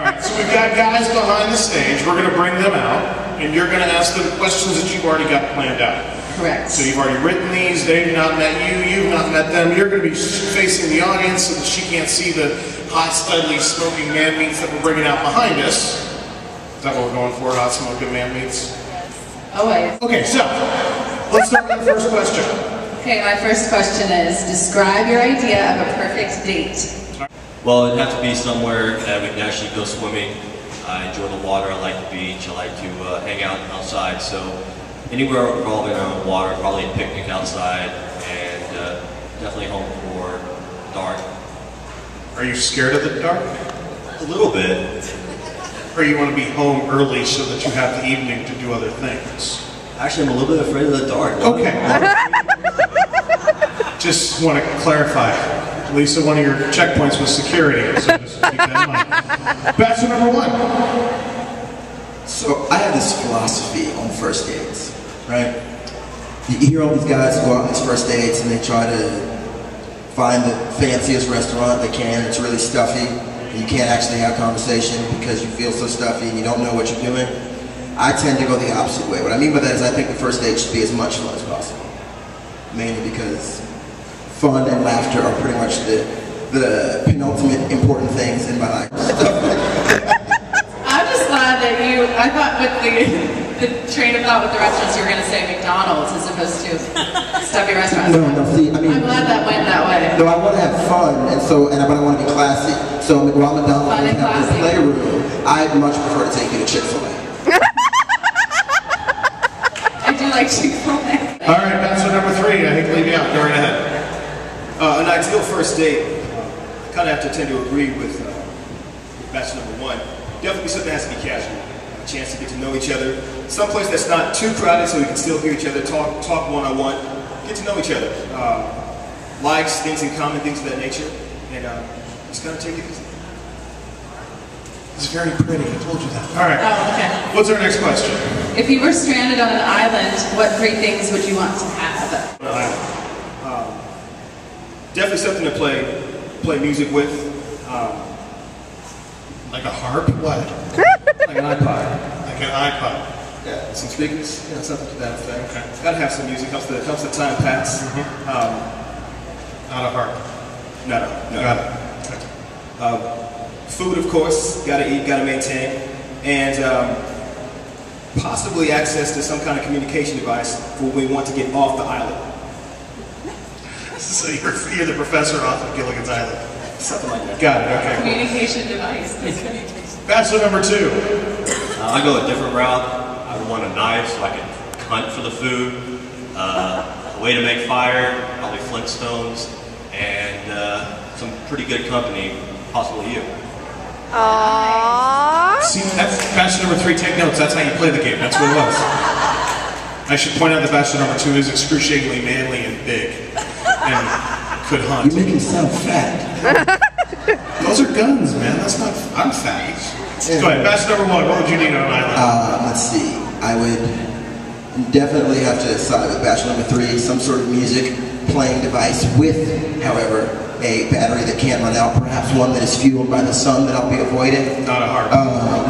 Alright, so we've got guys behind the stage. We're going to bring them out, and you're going to ask them questions that you've already got planned out. Correct. So you've already written these, they've not met you, you've not met them. You're going to be facing the audience so that she can't see the hot, studly, smoking man meats that we're bringing out behind us. Is that what we're going for, hot, smoking man meats? Always. Okay, so let's start with the first question. Okay, my first question is, describe your idea of a perfect date. Well, it'd have to be somewhere that we can actually go swimming. I enjoy the water, I like the beach, I like to hang out outside, so anywhere involving around water, probably a picnic outside, and definitely home for dark. Are you scared of the dark? A little bit. Or you want to be home early so that you have the evening to do other things? Actually, I'm a little bit afraid of the dark. Okay. Just want to clarify. Lisa, one of your checkpoints was security, so just keep that in mind. Bachelor number one. So I have this philosophy on first dates, right? You hear all these guys go out on these first dates and they try to find the fanciest restaurant they can. It's really stuffy. And you can't actually have conversation because you feel so stuffy and you don't know what you're doing. I tend to go the opposite way. What I mean by that is I think the first date should be as much fun as possible. Mainly because fun and laughter are pretty much the penultimate important things in my life. I'm just glad that I thought with the train of thought with the restaurants you were going to say McDonald's as opposed to stuffy restaurants. No, see, I mean, I'm glad that went that way. No, I want to have fun, but I want to be classy. So while McDonald's has the playroom, I'd much prefer to take you to Chick-fil-A. I do like Chick-fil-A. All right, bachelor number three. I hate to leave you out. Go right ahead. An ideal first date, I kind of have to tend to agree with bachelor number one. Definitely something that has to be casual. A chance to get to know each other. Someplace that's not too crowded so we can still hear each other, talk one-on-one, get to know each other. Likes, things in common, things of that nature, and just kind of take it easy. It's very pretty, I told you that. All right. Oh, okay. What's our next question? If you were stranded on an island, what three things would you want to have? On an island. Definitely something to play music with. Like a harp? What? Like an iPod. Like an iPod. Yeah, some speakers, something to that effect. Okay. Gotta have some music, helps the time pass. Not a harp. No. Got it. Food, of course, gotta eat, gotta maintain. And possibly access to some kind of communication device for when we want to get off the island. So you're the professor off of Gilligan's Island. Something like that. Got it, okay. Communication device. Bachelor number two. I go a different route. I would want a knife so I can hunt for the food. A way to make fire, probably Flintstones, and some pretty good company, possibly you. Aww. See, that's bachelor number three. Take notes. That's how you play the game. That's what it was. I should point out that bachelor number two is excruciatingly manly and big, and could hunt. You make me sound fat. Those are guns, man. That's not. I'm fat. Go ahead. Bachelor number one. What would you need on an island? Let's see. I would definitely have to side with bachelor number three. Some sort of music playing device with, however, a battery that can't run out. Perhaps one that is fueled by the sun that I'll be avoiding. Not a harp.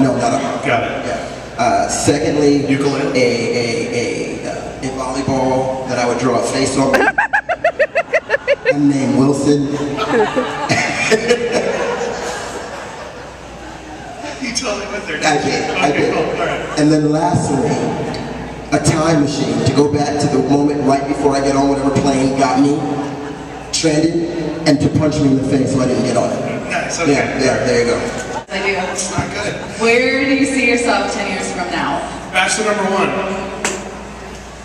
No, not a harp. Got it. Yeah. Secondly, Ukulele? A volleyball that I would draw a face on. I'm named Wilson. You totally went there. I did. Okay, cool. All right. And then lastly, a time machine to go back to the moment right before I get on whatever plane got me stranded, and to punch me in the face so I didn't get on it. Nice. Okay. Yeah, there you go. I do. That's not good. Where do you see yourself 10 years from now? Bachelor number one.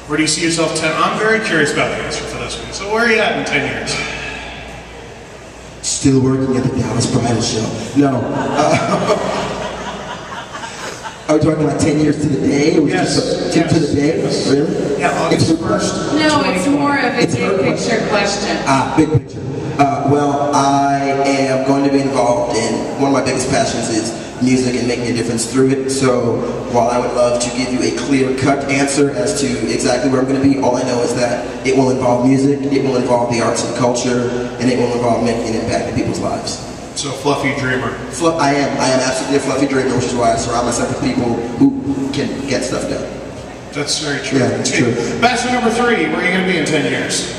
Where do you see yourself 10? I'm very curious about the answer for this one. So where are you at in 10 years? Still working at the Dallas Bridal Show. No. Are we talking about 10 years to the day? Yes. To the day? Really? Yeah, August 1st. No, it's more of a big picture question. Big picture. Well, I am going to be involved in, one of my biggest passions is music and making a difference through it. So while I would love to give you a clear-cut answer as to exactly where I'm going to be, all I know is that it will involve music, it will involve the arts and culture, and it will involve making an impact in people's lives. So fluffy dreamer. I am absolutely a fluffy dreamer, which is why I surround myself with people who can get stuff done. That's very true. Yeah, it's true. Bachelor number 3, where are you going to be in 10 years?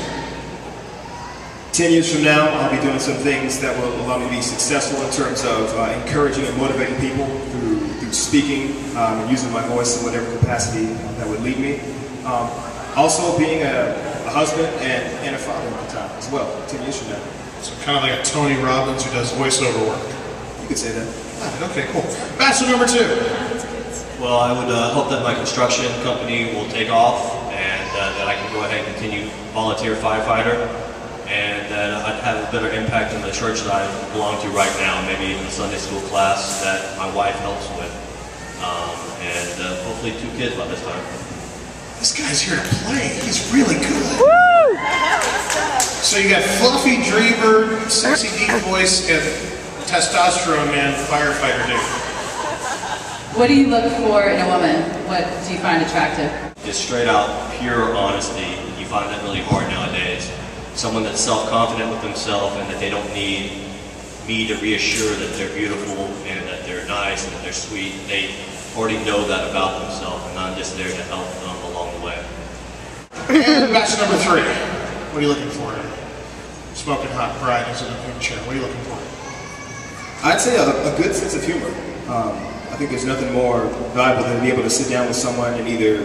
10 years from now, I'll be doing some things that will allow me to be successful in terms of encouraging and motivating people through speaking and using my voice in whatever capacity that would lead me. Also being a husband and a father at the time as well, 10 years from now. So kind of like a Tony Robbins who does voiceover work. You could say that. Okay, cool. Bachelor number 2. Well, I would hope that my construction company will take off and that I can go ahead and continue volunteer firefighter, and that I'd have a better impact in the church that I belong to right now, maybe even a Sunday school class that my wife helps with, and hopefully 2 kids by this time. This guy's here to play. He's really good. Woo! So you got fluffy dreamer, sexy deep voice, and testosterone man firefighter dude. What do you look for in a woman? What do you find attractive? Just straight out, pure honesty. You find that really hard nowadays. Someone that's self-confident with themselves and that they don't need me to reassure that they're beautiful and that they're nice and that they're sweet. They already know that about themselves, and I'm just there to help them along the way. And bachelor number 3. What are you looking for? Smoking hot bride is in a pink chair. What are you looking for? I'd say a good sense of humor. I think there's nothing more valuable than to be able to sit down with someone and either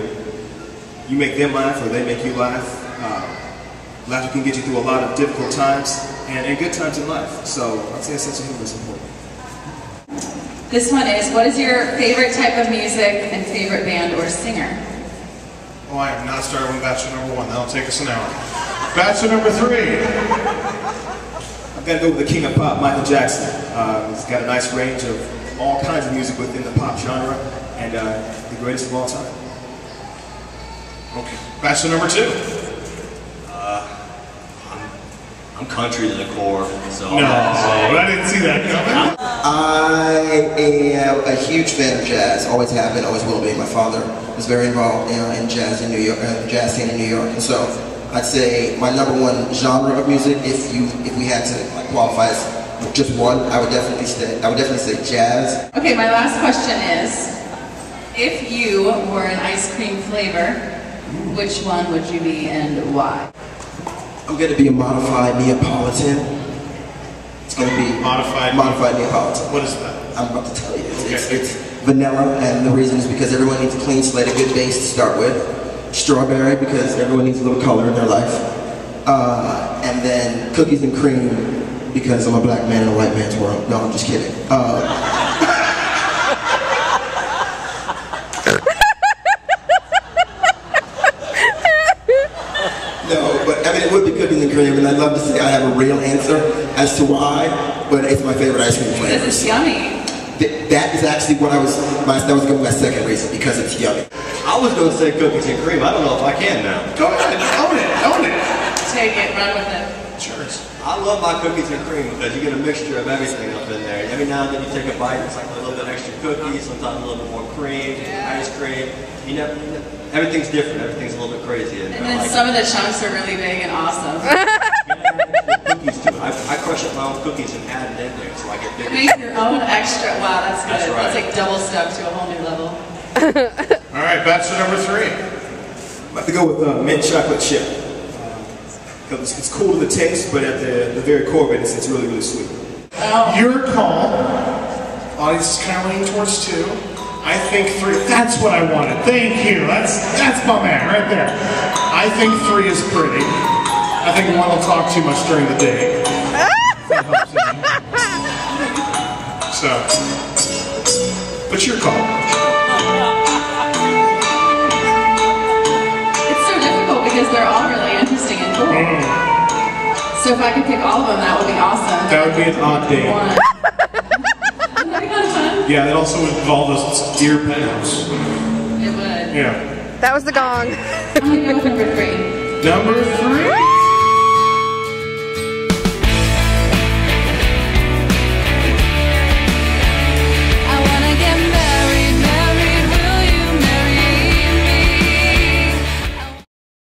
you make them laugh or they make you laugh. Laughter can get you through a lot of difficult times and good times in life. So I'd say a sense of humor is important. This one is, what is your favorite type of music and favorite band or singer? Oh, I have not started with bachelor number 1. That'll take us an hour. Bachelor number 3. I've got to go with the king of pop, Michael Jackson. He's got a nice range of all kinds of music within the pop genre, and the greatest of all time. Okay. Bachelor number 2. I'm country to the core, so no, I didn't see that coming. I am a huge fan of jazz. Always have been, always will be. My father was very involved in jazz in New York, jazz scene in New York, and so I'd say my number 1 genre of music, if we had to qualify as just one, I would definitely say jazz. Okay, my last question is, if you were an ice cream flavor, which one would you be and why? I'm going to be a modified Neapolitan. It's going to be modified Neapolitan. What is that? I'm about to tell you. It's vanilla, and the reason is because everyone needs a clean slate, a good base to start with. Strawberry, because everyone needs a little color in their life. And then cookies and cream, because I'm a black man in a white man's world. No, I'm just kidding. No, but I mean, it would be cookies and cream, and I'd love to say I have a real answer as to why, but it's my favorite ice cream flavor. Because it's yummy. That is actually what that was going to be my second reason, because it's yummy. I was going to say cookies and cream. I don't know if I can now. Go ahead, own it. Take it, run with it. Sure. I love my cookies and cream because you get a mixture of everything up in there. Every now and then you take a bite, it's like a little bit extra cookies, sometimes a little bit more cream, ice cream. Everything's different. Everything's a little bit crazy. And then some of the chunks are really big and awesome. Cookies too. I crush up my own cookies and add it in there so I get bigger. Make your own extra. Wow, that's good. That's right. That's like double stuff to a whole new level. All right, bachelor number 3. I'm about to go with mint chocolate chip. Because it's cool to the taste, but at the very core of it, it's really, really sweet. Oh. Your call. Audience is kind of leaning towards 2. I think 3. That's what I wanted. Thank you. That's my man right there. I think 3 is pretty. I think 1 will talk too much during the day. So, but your call. It's so difficult because they're all really interesting and cool. So if I could pick all of them, that would be awesome. That would be an odd day. Wouldn't that be kind of fun? Yeah, it also would involve us deer pounds. It would. Yeah. That was the gong. I'm going to go with number 3. Number 3.